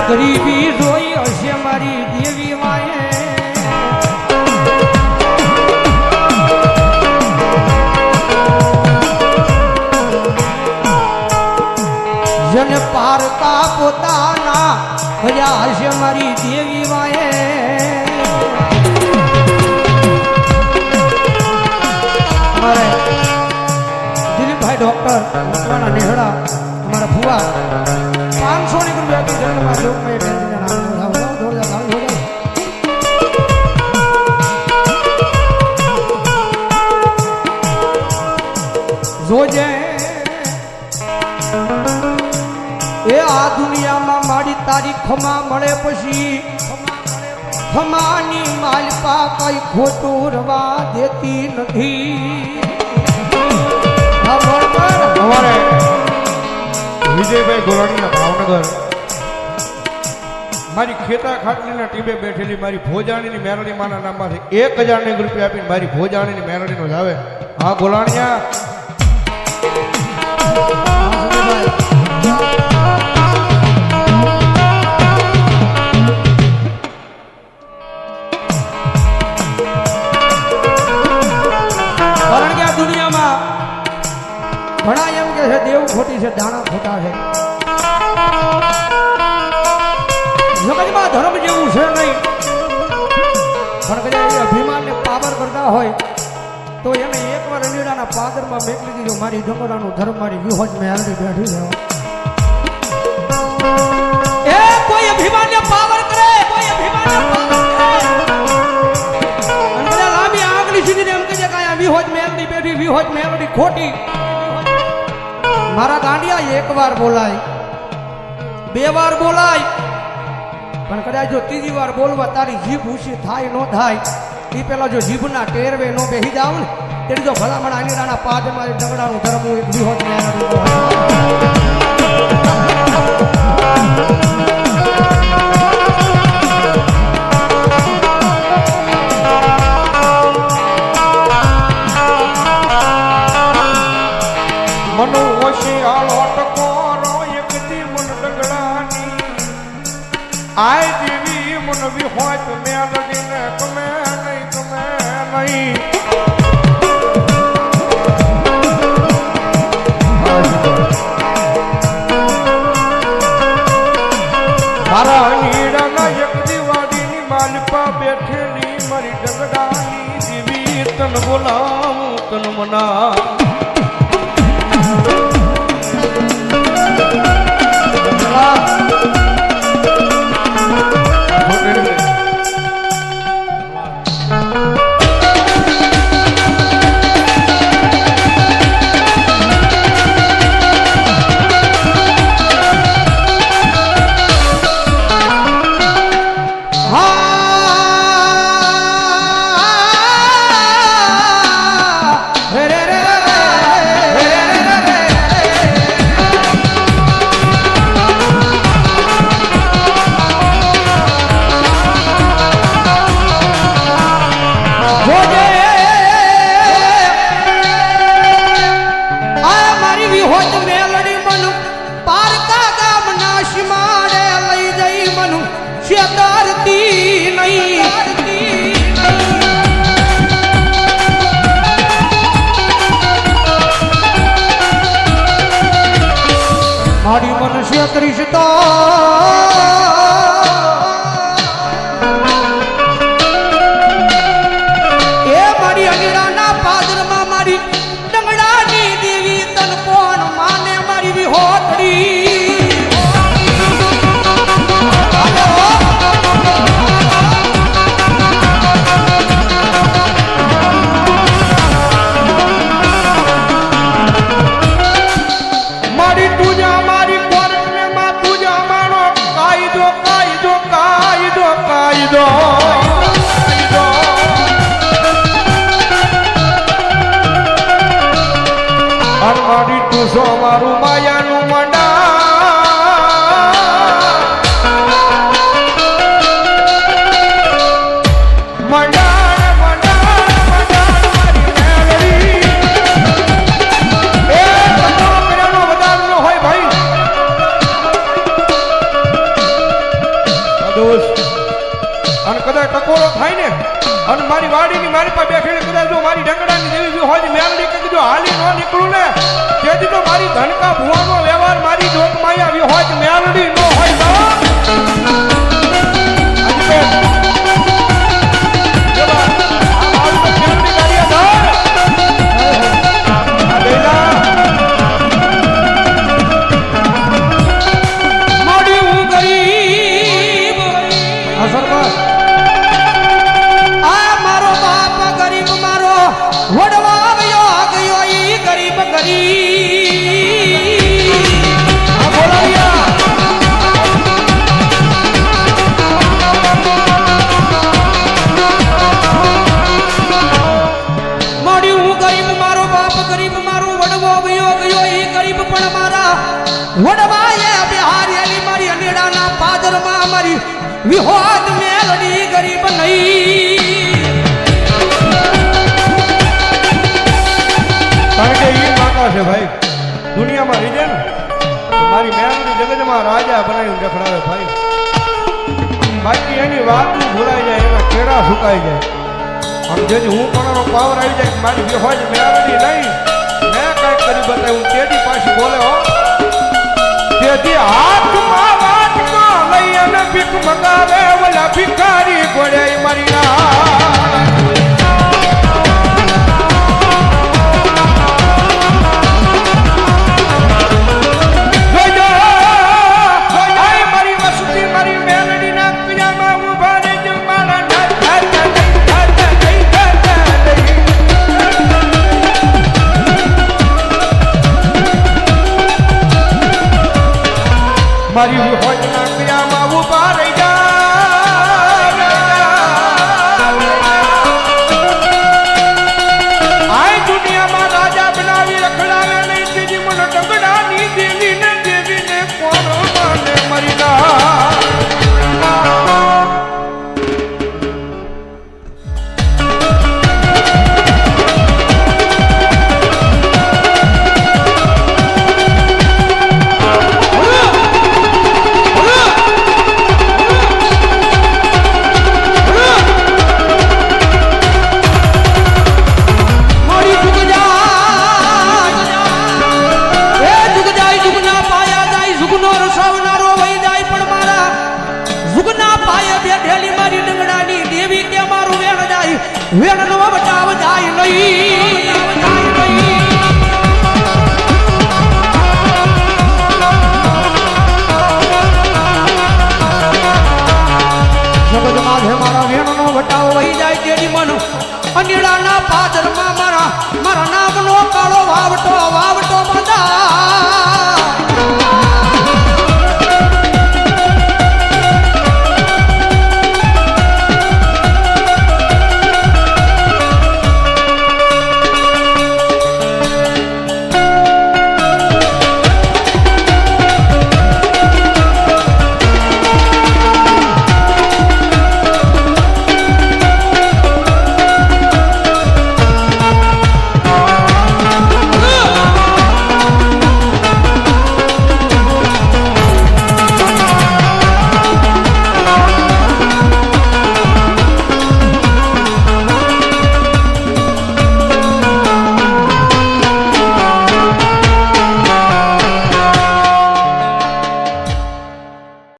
ગરીબી જોઈ હશે મારી દેવી માએ જન પારકા પોતાના ભર્યા હશે મારી દેવી માએ મારે દિલીપભાઈ ડોક્ટર મકવાણા નેહડા અમારા ભુવા 500 રૂપિયા આપી જન્મમાં લોકમય બેનના નામ જોજે એ આ દુનિયામાં મારી તારી ખમા મળે પછી ખમાની માલપા કઈ ખોટું રવા દેતી નથી અમારે વિજયભાઈ ગોરાણીના ભાવનગર મારી ખેતા ખાટલીના ટીબે બેઠેલી મારી ભોજાણીની મેરડી માના નામમાંથી 1000 રૂપિયા આપીને મારી ભોજાણીની મેરડીનો જ આવે હા ગોલાણીયા કારણ કે આ દુનિયામાં ઘણા એમ કે છે દેવ ખોટી છે દાણા ખોટા છે જગતમાં ધર્મ જેવું છે નહીં પણ કદાચ એ અભિમાનને પાવર કરતા હોય તો એને એકવાર અનીડાના પાદરમાં મેકલી દીધો મારી ડંગોરાનું ધર્મ મારી વિહોજ મેં હાલતી બેઠી છે એ કોઈ અભિમાનને પાવર કરે કોઈ અભિમાનને પાવર કરે અને કદાચ લાંબી આંગળી સીધીને એમ કહે કે આ વિહોજ મેલડી બેઠી વિહોજ મેલડી ખોટી મારા ગાંડિયા એકવાર બોલાય બે વાર બોલાય પણ કદાચ જો ત્રીજી વાર બોલવા તારી જીભ ઊંચી થાય ન થાય એ પેલા જો જીભના ટેરવે નો બેહી જાવ ને તેની જો ભલામણ અનીડાના પાદમાં ડગડાનું ધર્મ વિહોજ મેલડી આય દેવી મન વિહોજ મેલડીને તમે નહીં મારા અનીડાના એક દિવાળીની માલપા બેઠેલી મારી ડગડાની દેવી તન બોલાવું તન મના મારી મનુષ્ય ત્રિષતો એ મારી અનીડાના પાદરમાં મારી ડંગડાની દેવી તન કોણ માને મારી વિહોતડી મારી તું મારું માયાનું મંડા મારી ધનકા ભુવાનો વ્યવહાર મારી જોત માયા વિહોજ મેલડી નો હોય તો અજમેર જેવા આ મારું તો મેલડી કાર્ય થાય આ બેલા મોડી હું ગરીબ આ સરકાર આ મારો બાપ ગરીબ મારો વડવા ગયો ઈ ગરીબ ગરીબ આ બોલાવ્યા મોડી હું ગરીબ મારો બાપ ગરીબ મારો વડવો ગયો ઈ ગરીબ પણ મારા વડવાએ બિહારી મારી અનેડાના પાદરમાં મારી વિહોદ મેલડી ગરીબ નહીં કારણ કે એ માતા છે ભાઈ દુનિયામાં રીજે ને તો મારી મેલડી જગતમાં રાજા બનાવીને રખડાવે ભાઈ બાકી એની વાતું ભૂલાઈ જાય એના કેળા સુકાઈ જાય આમ જેથી હું પણ પાવર આવી જાય કે મારી વિહોજ મેલડી નહીં મેં કાંઈક કરી બતાવ્યું તેડી પાછી બોલે હો તેથી હાથમાં વાટકો લઈ અને ભીખ મંગાવે ઓલા ભિખારી ગોળે મારી ના મારી વિહોજ